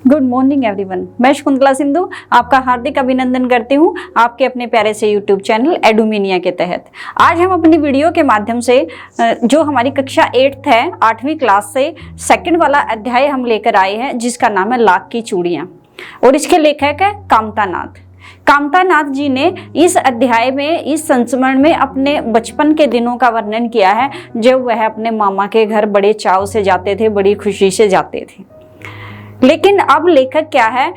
Good morning everyone. मैं शकुंतला सिंधु आपका हार्दिक अभिनंदन करती हूँ आपके अपने प्यारे से यूट्यूब चैनल एडुमिनिया के तहत। आज हम अपनी वीडियो के माध्यम से जो हमारी कक्षा 8th है 8वीं क्लास से सेकंड वाला अध्याय हम लेकर आए हैं, जिसका नाम है लाख की चूड़ियाँ, और इसके लेखक है कामतानाथ। कामतानाथ जी ने इस अध्याय में, इस संस्मरण में अपने बचपन के दिनों का वर्णन किया है, जब वह अपने मामा के घर बड़े चाव से जाते थे, बड़ी खुशी से जाते थे। लेकिन अब लेखक क्या है,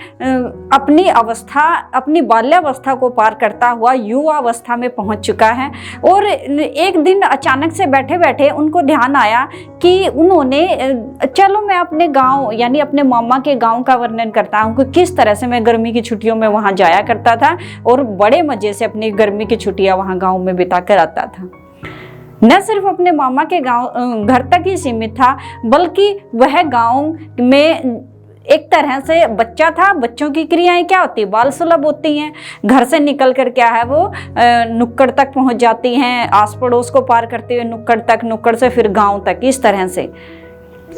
अपनी अवस्था, अपनी बाल्यावस्था को पार करता हुआ युवा अवस्था में पहुंच चुका है। और एक दिन अचानक से बैठे बैठे उनको ध्यान आया कि उन्होंने, चलो मैं अपने गांव यानी अपने मामा के गांव का वर्णन करता हूं कि किस तरह से मैं गर्मी की छुट्टियों में वहां जाया करता था और बड़े मजे से अपनी गर्मी की छुट्टियां वहां गाँव में बिता कर आता था। न सिर्फ अपने मामा के गांव घर तक ही सीमित था, बल्कि वह गांव में एक तरह से बच्चा था। बच्चों की क्रियाएं क्या होती है, बाल सुलभ होती हैं। घर से निकल कर क्या है वो नुक्कड़ तक पहुंच जाती हैं, आस पड़ोस को पार करते हुए नुक्कड़ तक, नुक्कड़ से फिर गांव तक, इस तरह से।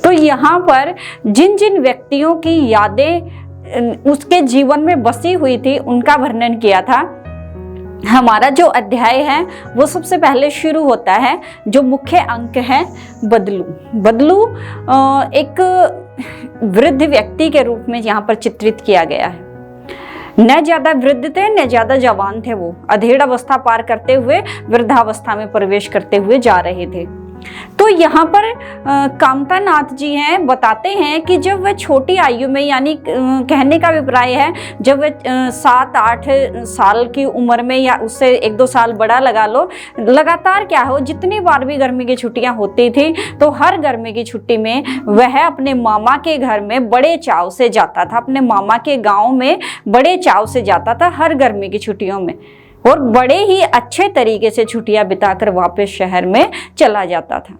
तो यहाँ पर जिन जिन व्यक्तियों की यादें उसके जीवन में बसी हुई थी, उनका वर्णन किया था। हमारा जो अध्याय है वो सबसे पहले शुरू होता है, जो मुख्य अंक है बदलू। बदलू एक वृद्ध व्यक्ति के रूप में यहाँ पर चित्रित किया गया है। न ज्यादा वृद्ध थे न ज्यादा जवान थे, वो अधेड़ अवस्था पार करते हुए वृद्धावस्था में प्रवेश करते हुए जा रहे थे। तो यहाँ पर कामतानाथ जी हैं, बताते हैं कि जब वह छोटी आयु में, यानी कहने का अभिप्राय है जब वह 7-8 साल की उम्र में या उससे 1-2 साल बड़ा लगा लो, लगातार क्या हो, जितनी बार भी गर्मी की छुट्टियां होती थी तो हर गर्मी की छुट्टी में वह अपने मामा के घर में बड़े चाव से जाता था, अपने मामा के गाँव में बड़े चाव से जाता था हर गर्मी की छुट्टियों में, और बड़े ही अच्छे तरीके से छुट्टियां बिताकर वापस शहर में चला जाता था।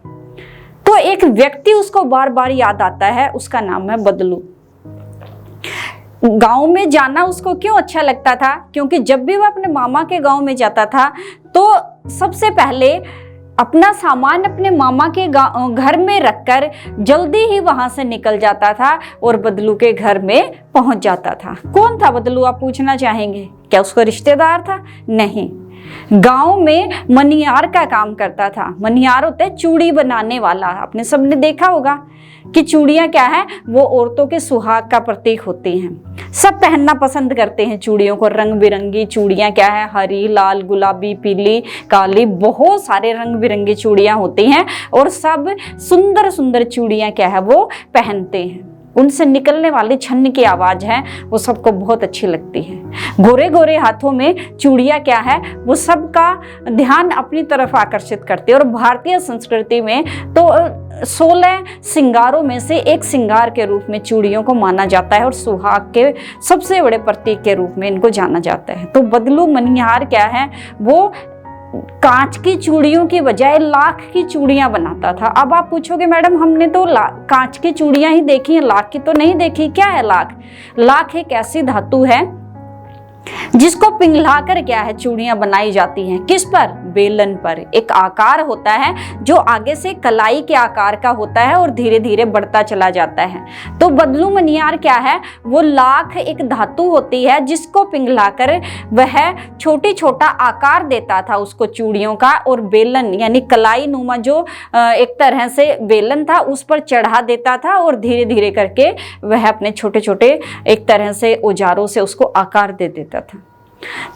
तो एक व्यक्ति उसको बार बार याद आता है, उसका नाम है बदलू। गांव में जाना उसको क्यों अच्छा लगता था, क्योंकि जब भी वह अपने मामा के गांव में जाता था तो सबसे पहले अपना सामान अपने मामा के घर में रखकर जल्दी ही वहां से निकल जाता था और बदलू के घर में पहुंच जाता था। कौन था बदलू, आप पूछना चाहेंगे? क्या उसका रिश्तेदार था? नहीं, गांव में मनियार का काम करता था। मनियार होते हैं चूड़ी बनाने वाला। आपने सबने देखा होगा कि चूड़ियां क्या है, वो औरतों के सुहाग का प्रतीक होती हैं। सब पहनना पसंद करते हैं चूड़ियों को। रंग बिरंगी चूड़ियां क्या है, हरी, लाल, गुलाबी, पीली, काली, बहुत सारे रंग बिरंगी चूड़ियां होती हैं, और सब सुंदर सुंदर चूड़ियां क्या है वो पहनते हैं। उनसे निकलने वाली छन्न की आवाज है वो सबको बहुत अच्छी लगती है। गोरे गोरे हाथों में चूड़ियां क्या है वो सबका ध्यान अपनी तरफ आकर्षित करती है। और भारतीय संस्कृति में तो 16 श्रृंगारों में से एक श्रृंगार के रूप में चूड़ियों को माना जाता है, और सुहाग के सबसे बड़े प्रतीक के रूप में इनको जाना जाता है। तो बदलू मनिहार क्या है, वो कांच की चूड़ियों की बजाय लाख की चूड़ियां बनाता था। अब आप पूछोगे मैडम हमने तो कांच की चूड़ियां ही देखी हैं, लाख की तो नहीं देखी। क्या है लाख? लाख एक ऐसी धातु है जिसको पिघलाकर क्या है चूड़ियां बनाई जाती हैं। किस पर? बेलन पर। एक आकार होता है जो आगे से कलाई के आकार का होता है और धीरे धीरे बढ़ता चला जाता है। तो बदलू मनियार क्या है, वो लाख एक धातु होती है जिसको पिघलाकर वह छोटी छोटा आकार देता था उसको चूड़ियों का, और बेलन यानी कलाई नुमा जो एक तरह से बेलन था उस पर चढ़ा देता था, और धीरे धीरे करके वह अपने छोटे छोटे एक तरह से औजारों से उसको आकार दे देता था।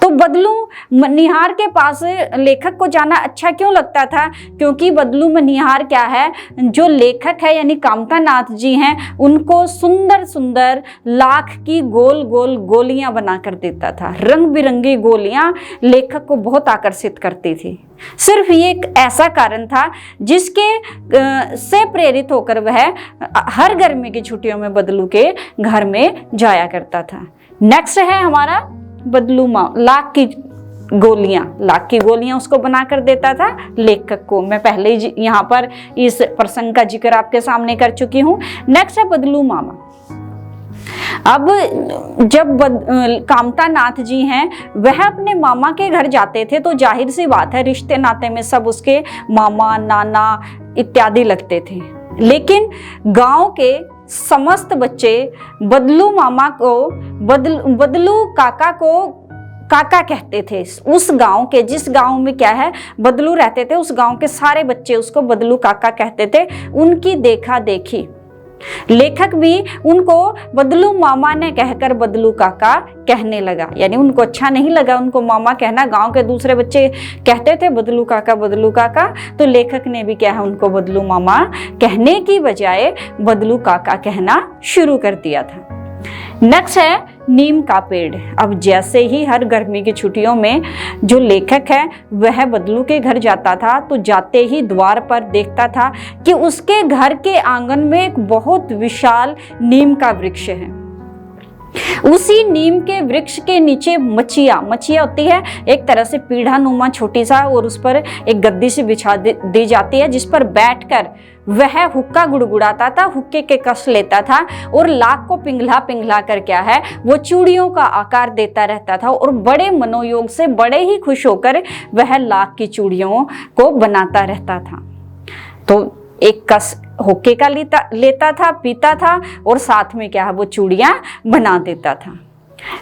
तो बदलू मनिहार के पास लेखक को जाना अच्छा क्यों लगता था? क्योंकि बदलू मनिहार क्या है, जो लेखक है यानी कामतानाथ जी हैं, उनको सुंदर सुंदर लाख की गोल गोल गोलियां बना कर देता था। रंग बिरंगी गोलियां लेखक को बहुत आकर्षित करती थी। सिर्फ ये एक ऐसा कारण था जिसके से प्रेरित होकर वह हर गर्मी की छुट्टियों में बदलू के घर में जाया करता था। नेक्स्ट है हमारा बदलू लाख की गोलियां उसको बना कर देता था लेखक को। मैं पहले ही यहाँ पर इस प्रसंग का जिक्र आपके सामने कर चुकी हूँ। नेक्स्ट है बदलू मामा। अब जब कामतानाथ जी हैं वह अपने मामा के घर जाते थे तो जाहिर सी बात है रिश्ते नाते में सब उसके मामा, नाना इत्यादि लगते थे। लेकिन गांव के समस्त बच्चे बदलू मामा को बदलू काका को काका कहते थे। उस गांव के, जिस गांव में क्या है बदलू रहते थे, उस गांव के सारे बच्चे उसको बदलू काका कहते थे। उनकी देखा देखी लेखक भी उनको बदलू मामा ने कहकर बदलू काका कहने लगा। यानी उनको अच्छा नहीं लगा उनको मामा कहना, गांव के दूसरे बच्चे कहते थे बदलू काका, तो लेखक ने भी क्या है उनको बदलू मामा कहने की बजाय बदलू काका कहना शुरू कर दिया था। नेक्स्ट है नीम का पेड़। अब जैसे ही हर गर्मी की छुट्टियों में जो लेखक है वह बदलू के घर जाता था, तो जाते ही द्वार पर देखता था कि उसके घर के आंगन में एक बहुत विशाल नीम का वृक्ष है। उसी नीम के वृक्ष के नीचे मचिया होती है, एक तरह से पीढ़ा नुमा छोटी सा, और उस पर एक गद्दी से बिछा दी जाती है, जिस पर बैठकर वह हुक्का गुड़गुड़ाता था, हुक्के के कस लेता था और लाख को पिघला कर क्या है वो चूड़ियों का आकार देता रहता था, और बड़े मनोयोग से बड़े ही खुश होकर वह लाख की चूड़ियों को बनाता रहता था। तो एक कस हुक्के का लेता था, पीता था, और साथ में क्या है वो चूड़ियां बना देता था।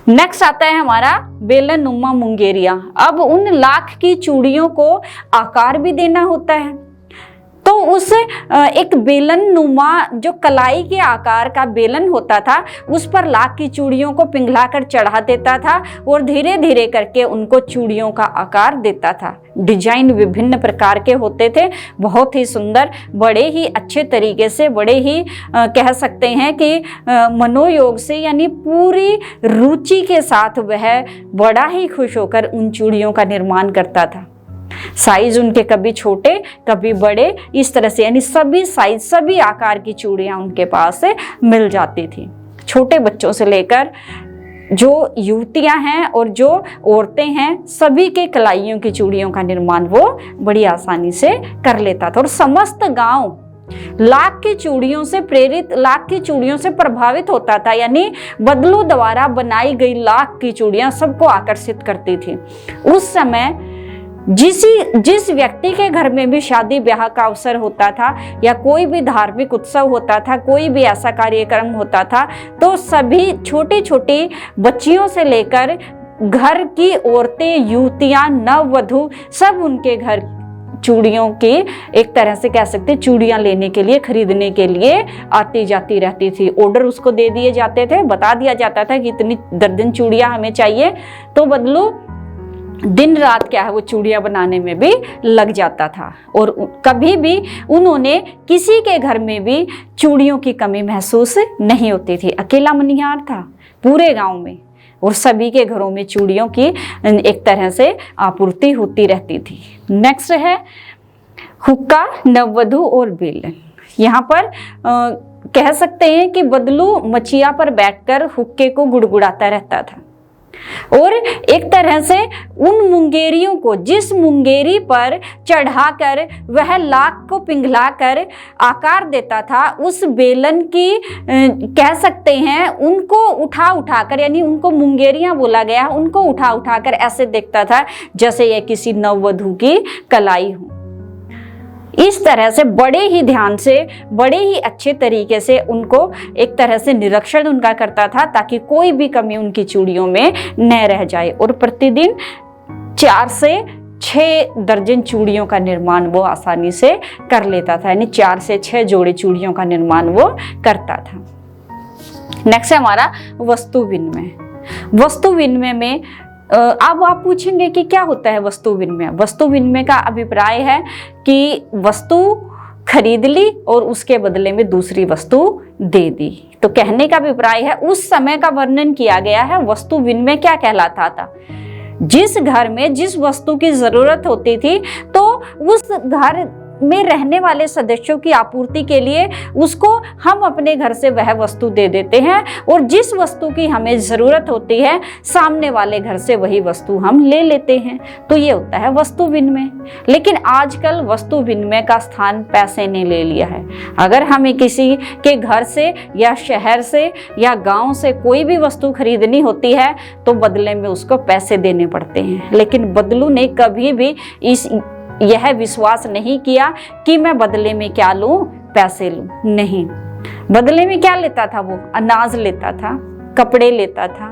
नेक्स्ट आता है हमारा बेलन नुमा मुंगेरिया। अब उन लाख की चूड़ियों को आकार भी देना होता है, तो उस एक बेलन नुमा जो कलाई के आकार का बेलन होता था उस पर लाख की चूड़ियों को पिघलाकर चढ़ा देता था, और धीरे धीरे करके उनको चूड़ियों का आकार देता था। डिजाइन विभिन्न प्रकार के होते थे, बहुत ही सुंदर, बड़े ही अच्छे तरीके से, बड़े ही कह सकते हैं कि मनोयोग से, यानी पूरी रुचि के साथ वह बड़ा ही खुश होकर उन चूड़ियों का निर्माण करता था। साइज उनके कभी छोटे कभी बड़े, इस तरह से, यानी सभी साइज सभी आकार की चूड़ियां उनके पास मिल जाती थी। छोटे बच्चों से लेकर जो युवतियां हैं और जो औरतें हैं, सभी के कलाइयों की चूड़ियों का निर्माण वो बड़ी आसानी से कर लेता था। और समस्त गांव लाख की चूड़ियों से प्रेरित, लाख की चूड़ियों से प्रभावित होता था, यानी बदलू द्वारा बनाई गई लाख की चूड़ियां सबको आकर्षित करती थी। उस समय जिस व्यक्ति के घर में भी शादी ब्याह का अवसर होता था या कोई भी धार्मिक उत्सव होता था, कोई भी ऐसा कार्यक्रम होता था, तो सभी छोटी छोटी बच्चियों से लेकर घर की औरतें, युवतियां, नववधु सब उनके घर चूड़ियों की, एक तरह से कह सकते चूड़ियां लेने के लिए, खरीदने के लिए आती जाती रहती थी। ऑर्डर उसको दे दिए जाते थे, बता दिया जाता था कि इतनी दर्जन चूड़ियां हमें चाहिए, तो बदलू दिन रात क्या है वो चूड़ियां बनाने में भी लग जाता था। और कभी भी उन्होंने किसी के घर में भी चूड़ियों की कमी महसूस नहीं होती थी। अकेला मनिहार था पूरे गांव में, और सभी के घरों में चूड़ियों की एक तरह से आपूर्ति होती रहती थी। नेक्स्ट है हुक्का, नववधु और बेलन। यहाँ पर कह सकते हैं कि बदलू मचिया पर बैठकर हुक्के को गुड़गुड़ाता रहता था, और एक तरह से उन मुंगेरियों को, जिस मुंगेरी पर चढ़ाकर वह लाख को पिघलाकर आकार देता था, उस बेलन की कह सकते हैं उनको उठा कर, यानी उनको मुंगेरियां बोला गया, उनको उठा कर ऐसे देखता था जैसे यह किसी नववधु की कलाई हो। इस तरह से बड़े ही ध्यान से, बड़े ही अच्छे तरीके से उनको एक तरह से निरीक्षण उनका करता था, ताकि कोई भी कमी उनकी चूड़ियों में न रह जाए। और प्रतिदिन 4 से 6 दर्जन चूड़ियों का निर्माण वो आसानी से कर लेता था, यानी 4 से 6 जोड़ी चूड़ियों का निर्माण वो करता था। नेक्स्ट है हमारा वस्तु विनिमय। वस्तु विनिमय में अब आप पूछेंगे कि क्या होता है वस्तु विनिमय। वस्तु विनिमय का अभिप्राय है कि वस्तु खरीद ली और उसके बदले में दूसरी वस्तु दे दी। तो कहने का अभिप्राय है, उस समय का वर्णन किया गया है। वस्तु विनिमय क्या कहलाता था? जिस घर में जिस वस्तु की जरूरत होती थी, तो उस घर में रहने वाले सदस्यों की आपूर्ति के लिए उसको हम अपने घर से वह वस्तु दे देते हैं, और जिस वस्तु की हमें ज़रूरत होती है सामने वाले घर से वही वस्तु हम ले लेते हैं। तो ये होता है वस्तु विनिमय। लेकिन आजकल वस्तु विनिमय का स्थान पैसे ने ले लिया है। अगर हमें किसी के घर से या शहर से या गांव से कोई भी वस्तु खरीदनी होती है तो बदले में उसको पैसे देने पड़ते हैं। लेकिन बदलू ने कभी भी यह विश्वास नहीं किया कि मैं बदले में क्या लूं, पैसे लूं। नहीं, बदले में क्या लेता था वो? अनाज लेता था, कपड़े लेता था,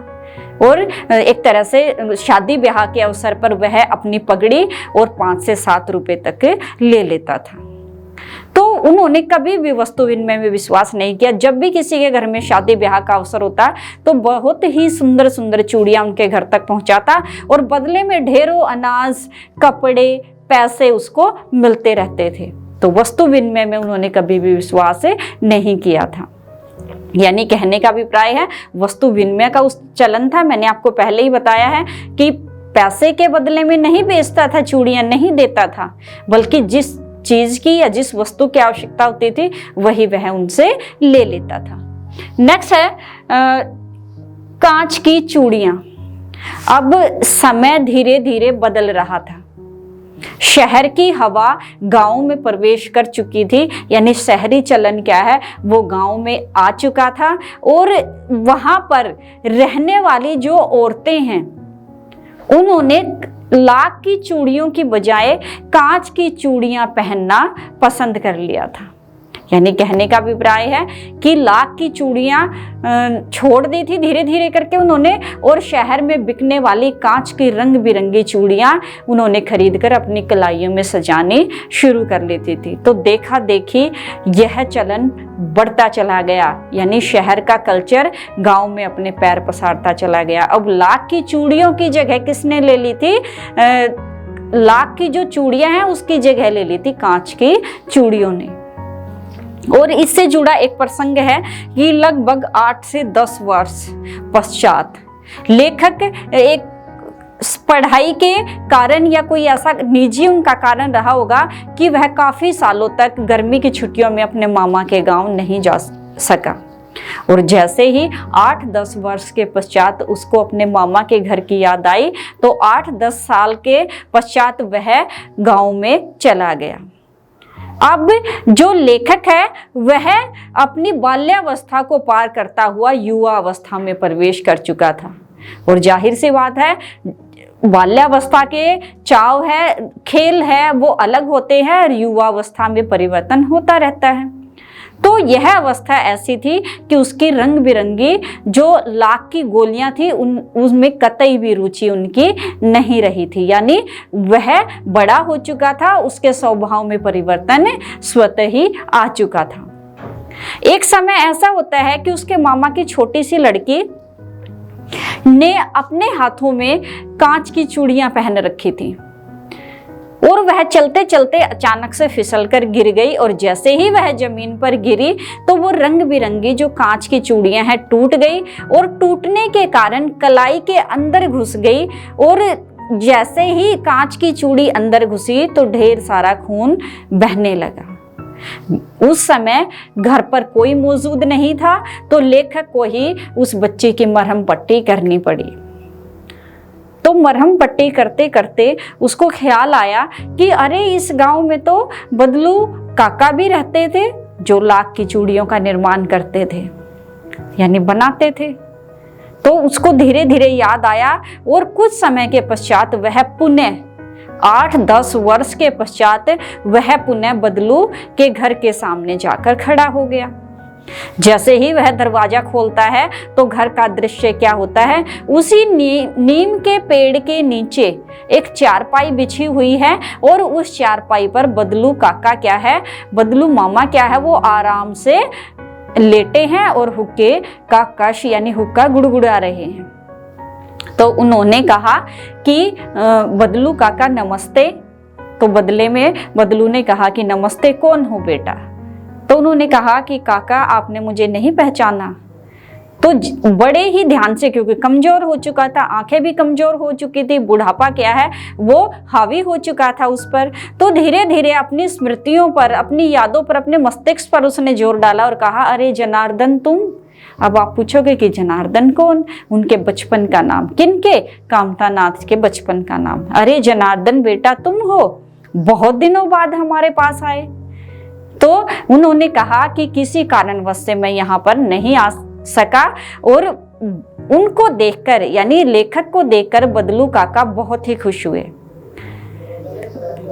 और एक तरह से शादी ब्याह के अवसर पर वह अपनी पगड़ी और 5 से 7 रुपए तक ले लेता था। तो उन्होंने कभी भी वस्तु विनिमय में विश्वास नहीं किया। जब भी किसी के घर में शादी ब्याह का अवसर होता तो बहुत ही सुंदर सुंदर चूड़ियां उनके घर तक पहुंचाता और बदले में ढेरों अनाज, कपड़े, पैसे उसको मिलते रहते थे। तो वस्तु विनिमय में उन्होंने कभी भी विश्वास नहीं किया था। यानी कहने का अभिप्राय है, वस्तु विनिमय का उस चलन था, मैंने आपको पहले ही बताया है कि पैसे के बदले में नहीं बेचता था, चूड़ियां नहीं देता था, बल्कि जिस चीज की या जिस वस्तु की आवश्यकता होती थी वही वह उनसे ले लेता था। नेक्स्ट है कांच की चूड़ियां। अब समय धीरे धीरे बदल रहा था। शहर की हवा गांव में प्रवेश कर चुकी थी, यानी शहरी चलन क्या है वो गांव में आ चुका था, और वहां पर रहने वाली जो औरतें हैं उन्होंने लाख की चूड़ियों की बजाय कांच की चूड़ियां पहनना पसंद कर लिया था। यानी कहने का अभिप्राय है कि लाख की चूड़ियां छोड़ दी थी धीरे धीरे करके उन्होंने, और शहर में बिकने वाली कांच की रंग बिरंगी चूड़ियां उन्होंने खरीदकर अपनी कलाइयों में सजानी शुरू कर लेती थी। तो देखा देखी यह चलन बढ़ता चला गया, यानी शहर का कल्चर गांव में अपने पैर पसारता चला गया। अब लाख की चूड़ियों की जगह किसने ले ली थी? लाख की जो चूड़ियां हैं उसकी जगह ले ली थी कांच की चूड़ियों ने। और इससे जुड़ा एक प्रसंग है कि लगभग 8 से 10 वर्ष पश्चात लेखक एक पढ़ाई के कारण या कोई ऐसा निजी उनका कारण रहा होगा कि वह काफी सालों तक गर्मी की छुट्टियों में अपने मामा के गांव नहीं जा सका, और जैसे ही 8-10 वर्ष के पश्चात उसको अपने मामा के घर की याद आई तो 8-10 साल के पश्चात वह गांव में चला गया। अब जो लेखक है वह अपनी बाल्यावस्था को पार करता हुआ युवा अवस्था में प्रवेश कर चुका था, और जाहिर सी बात है बाल्यावस्था के चाव है, खेल है, वो अलग होते हैं और युवावस्था में परिवर्तन होता रहता है। तो यह अवस्था ऐसी थी कि उसकी रंग बिरंगी जो लाख की गोलियां थी उसमें कतई भी रुचि उनकी नहीं रही थी, यानी वह बड़ा हो चुका था, उसके स्वभाव में परिवर्तन स्वतः ही आ चुका था। एक समय ऐसा होता है कि उसके मामा की छोटी सी लड़की ने अपने हाथों में कांच की चूड़ियां पहन रखी थी, और वह चलते चलते अचानक से फिसलकर गिर गई, और जैसे ही वह जमीन पर गिरी तो वो रंग बिरंगी जो कांच की चूड़ियां हैं टूट गई, और टूटने के कारण कलाई के अंदर घुस गई, और जैसे ही कांच की चूड़ी अंदर घुसी तो ढेर सारा खून बहने लगा। उस समय घर पर कोई मौजूद नहीं था, तो लेखक को ही उस बच्चे की मरहम पट्टी करनी पड़ी। तो मरहम पट्टी करते करते उसको ख्याल आया कि अरे इस गांव में तो बदलू काका भी रहते थे जो लाख की चूड़ियों का निर्माण करते थे, यानी बनाते थे। तो उसको धीरे धीरे याद आया, और कुछ समय के पश्चात वह पुनः 8-10 वर्ष के पश्चात वह पुनः बदलू के घर के सामने जाकर खड़ा हो गया। जैसे ही वह दरवाजा खोलता है तो घर का दृश्य क्या होता है, उसी नीम के पेड़ के नीचे एक चारपाई बिछी हुई है, और उस चारपाई पर बदलू काका क्या है, बदलू मामा क्या है, वो आराम से लेटे हैं और हुक्के का कश यानी हुक्का गुड़गुड़ा रहे हैं। तो उन्होंने कहा कि बदलू काका नमस्ते। तो बदले में बदलू ने कहा कि नमस्ते, कौन हो बेटा? तो उन्होंने कहा कि काका आपने मुझे नहीं पहचाना। तो बड़े ही ध्यान से, क्योंकि कमजोर हो चुका था, आंखें भी कमजोर हो चुकी थी, बुढ़ापा क्या है वो हावी हो चुका था उस पर, तो धीरे धीरे अपनी स्मृतियों पर, अपनी यादों पर, अपने मस्तिष्क पर उसने जोर डाला और कहा अरे जनार्दन तुम। अब आप पूछोगे कि जनार्दन कौन? उनके बचपन का नाम। किनके? कामतानाथ के बचपन का नाम। अरे जनार्दन बेटा तुम हो, बहुत दिनों बाद हमारे पास आए। तो उन्होंने कहा कि किसी कारणवश से मैं यहाँ पर नहीं आ सका, और उनको देखकर यानी लेखक को देखकर बदलू काका बहुत ही खुश हुए।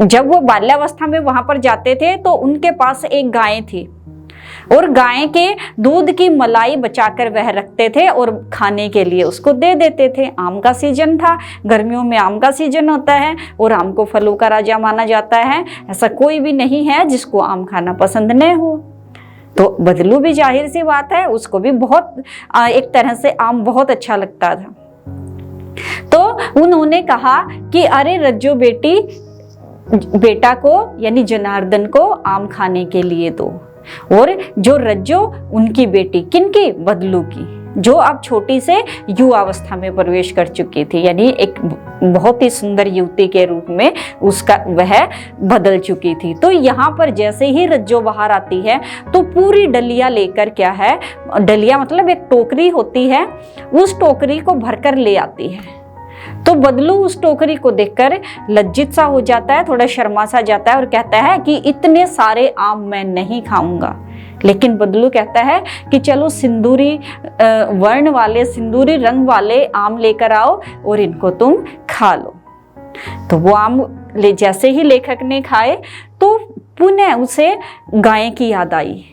जब वो बाल्यावस्था में वहां पर जाते थे तो उनके पास एक गाय थी, और गाय के दूध की मलाई बचाकर वह रखते थे और खाने के लिए उसको दे देते थे। आम का सीजन था, गर्मियों में आम का सीजन होता है और आम को फलों का राजा माना जाता है। ऐसा कोई भी नहीं है जिसको आम खाना पसंद न हो। तो बदलू भी जाहिर सी बात है, उसको भी बहुत एक तरह से आम बहुत अच्छा लगता था। तो उन्होंने कहा कि अरे रज्जो बेटी, बेटा को यानी जनार्दन को आम खाने के लिए दो। और जो रज्जो उनकी बेटी, किनकी? बदलू की, जो अब छोटी से युवावस्था में प्रवेश कर चुकी थी, यानी एक बहुत ही सुंदर युवती के रूप में उसका वह बदल चुकी थी। तो यहाँ पर जैसे ही रज्जो बाहर आती है तो पूरी डलिया लेकर, क्या है, डलिया मतलब एक टोकरी होती है, उस टोकरी को भरकर ले आती है। तो बदलू उस टोकरी को देखकर लज्जित सा हो जाता है, थोड़ा शर्मा सा जाता है और कहता है कि इतने सारे आम मैं नहीं खाऊंगा। लेकिन बदलू कहता है कि चलो सिंदूरी वर्ण वाले, सिंदूरी रंग वाले आम लेकर आओ और इनको तुम खा लो। तो वो आम जैसे ही लेखक ने खाए तो पुनः उसे गाय की याद आई।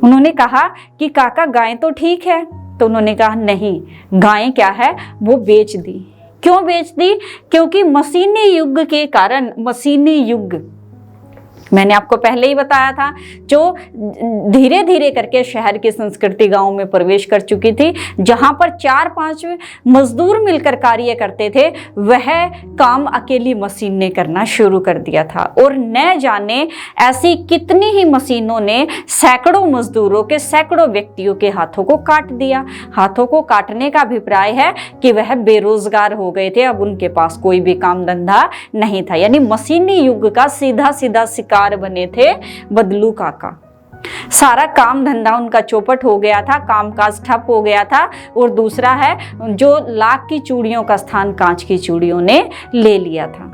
उन्होंने कहा कि काका गाय तो ठीक है। तो उन्होंने कहा नहीं, गाय क्या है वो बेच दी। क्यों बेच दी? क्योंकि मशीनी युग के कारण, मशीनी युग मैंने आपको पहले ही बताया था, जो धीरे धीरे करके शहर की संस्कृति गांव में प्रवेश कर चुकी थी, जहां पर 4-5 मजदूर मिलकर कार्य करते थे, वह काम अकेली मशीन ने करना शुरू कर दिया था। और न जाने ऐसी कितनी ही मशीनों ने सैकड़ों मजदूरों के, सैकड़ों व्यक्तियों के हाथों को काट दिया। हाथों को काटने का अभिप्राय है कि वह बेरोजगार हो गए थे, अब उनके पास कोई भी काम धंधा नहीं था। यानी मशीनी युग का सीधा सीधा शिकार बने थे बदलू काका। सारा काम धंधा उनका चौपट हो गया था, कामकाज ठप हो गया था। और दूसरा है, जो लाख की चूड़ियों का स्थान कांच की चूड़ियों ने ले लिया था।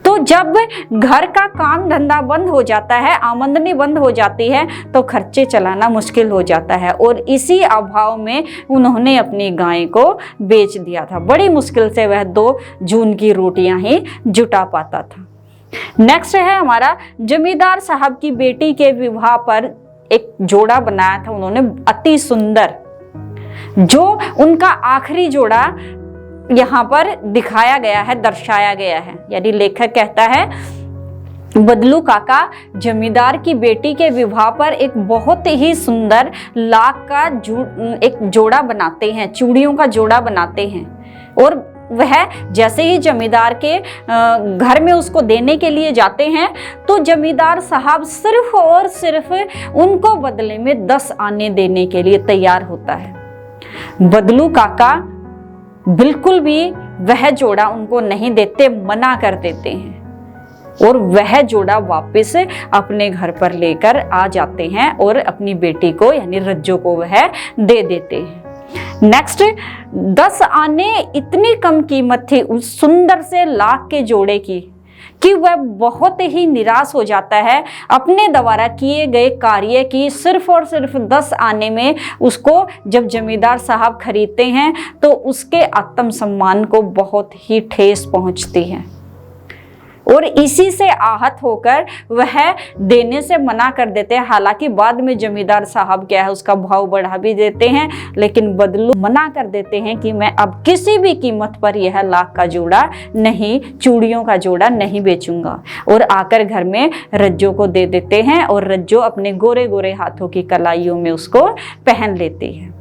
तो जब घर का काम धंधा बंद हो जाता है, आमदनी बंद हो जाती है, तो खर्चे चलाना मुश्किल हो जाता है। और इसी अभाव में उन्होंने अपनी गाय को बेच दिया था। बड़ी मुश्किल से वह 2 जून की रोटियां ही जुटा पाता था। नेक्स्ट है हमारा, जमींदार साहब की बेटी के विवाह पर एक जोड़ा बनाया था उन्होंने, अति सुंदर, जो उनका आखिरी जोड़ा यहाँ पर दिखाया गया है, दर्शाया गया है। यानी लेखक कहता है बदलू काका जमींदार की बेटी के विवाह पर एक बहुत ही सुंदर लाख का एक जोड़ा बनाते हैं, चूड़ियों का जोड़ा बनाते हैं। और वह जैसे ही जमींदार के घर में उसको देने के लिए जाते हैं, तो जमींदार साहब सिर्फ और सिर्फ उनको बदले में 10 आने देने के लिए तैयार होता है। बदलू काका बिल्कुल भी वह जोड़ा उनको नहीं देते, मना कर देते हैं। और वह जोड़ा वापस अपने घर पर लेकर आ जाते हैं और अपनी बेटी को यानी रज्जो को वह दे देते हैं। नेक्स्ट, 10 आने इतनी कम कीमत थी उस सुंदर से लाख के जोड़े की कि वह बहुत ही निराश हो जाता है। अपने द्वारा किए गए कार्य की सिर्फ और सिर्फ 10 आने में उसको जब जमींदार साहब खरीदते हैं तो उसके आत्मसम्मान को बहुत ही ठेस पहुंचती है। और इसी से आहत होकर वह देने से मना कर देते हैं। हालांकि बाद में जमींदार साहब क्या है उसका भाव बढ़ा भी देते हैं, लेकिन बदलू मना कर देते हैं कि मैं अब किसी भी कीमत पर यह लाख का जोड़ा नहीं, चूड़ियों का जोड़ा नहीं बेचूंगा। और आकर घर में रज्जो को दे देते हैं और रज्जो अपने गोरे गोरे हाथों की कलाइयों में उसको पहन लेती है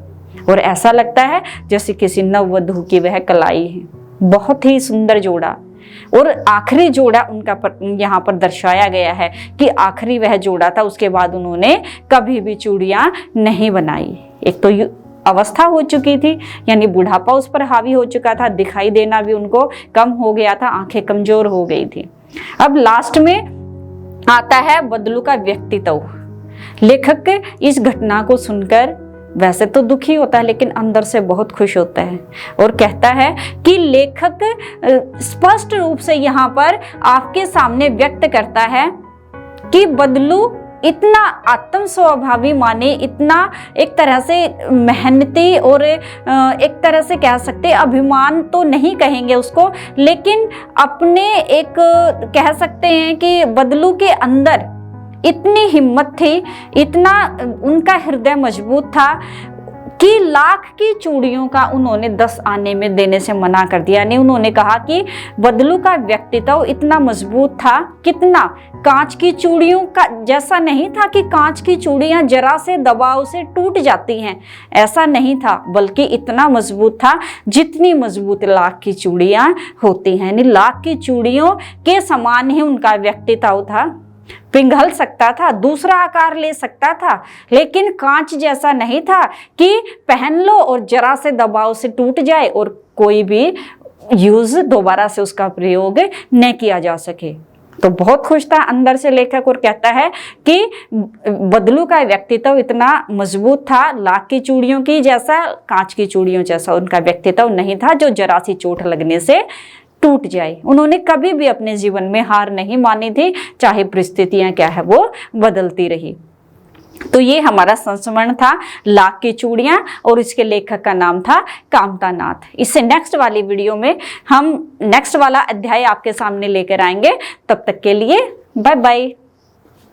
और ऐसा लगता है जैसे किसी नववधू की वह कलाई है। बहुत ही सुंदर जोड़ा। और आखिरी जोड़ा उनका यहाँ पर दर्शाया गया है कि आखिरी वह जोड़ा था, उसके बाद उन्होंने कभी भी चूड़ियां नहीं बनाई। एक तो अवस्था हो चुकी थी, यानी बुढ़ापा उस पर हावी हो चुका था, दिखाई देना भी उनको कम हो गया था, आंखें कमजोर हो गई थी। अब लास्ट में आता है बदलू का व्यक्तित्व। लेखक इस घटना को सुनकर वैसे तो दुखी होता है लेकिन अंदर से बहुत खुश होता है और कहता है कि लेखक स्पष्ट रूप से यहाँ पर आपके सामने व्यक्त करता है कि बदलू इतना आत्म स्वभावी माने, इतना एक तरह से मेहनती और एक तरह से कह सकते अभिमान तो नहीं कहेंगे उसको, लेकिन अपने एक कह सकते हैं कि बदलू के अंदर इतनी हिम्मत थी, इतना उनका हृदय मजबूत था कि लाख की चूड़ियों का उन्होंने 10 आने में देने से मना कर दिया। यानी उन्होंने कहा कि बदलू का व्यक्तित्व इतना मजबूत था, कितना, कांच की चूड़ियों का जैसा नहीं था कि कांच की चूड़ियां जरा से दबाव से टूट जाती हैं, ऐसा नहीं था, बल्कि इतना मजबूत था जितनी मजबूत लाख की चूड़ियां होती हैं। यानी लाख की चूड़ियों के समान ही उनका व्यक्तित्व था, पिघल सकता था, दूसरा आकार ले सकता था, लेकिन कांच जैसा नहीं था कि पहन लो और जरा से दबाव से टूट जाए और कोई भी यूज दोबारा से उसका प्रयोग न किया जा सके। तो बहुत खुश था अंदर से लेखक और कहता है कि बदलू का व्यक्तित्व इतना मजबूत था, लाख की चूड़ियों की जैसा, कांच की चूड़ियों जैसा उनका व्यक्तित्व नहीं था जो जरा सी चोट लगने से टूट जाए। उन्होंने कभी भी अपने जीवन में हार नहीं मानी थी, चाहे परिस्थितियां क्या है वो बदलती रही। तो ये हमारा संस्मरण था लाख की चूड़ियां और इसके लेखक का नाम था कामता नाथ। इससे नेक्स्ट वाली वीडियो में हम नेक्स्ट वाला अध्याय आपके सामने लेकर आएंगे। तब तक के लिए बाय बाय।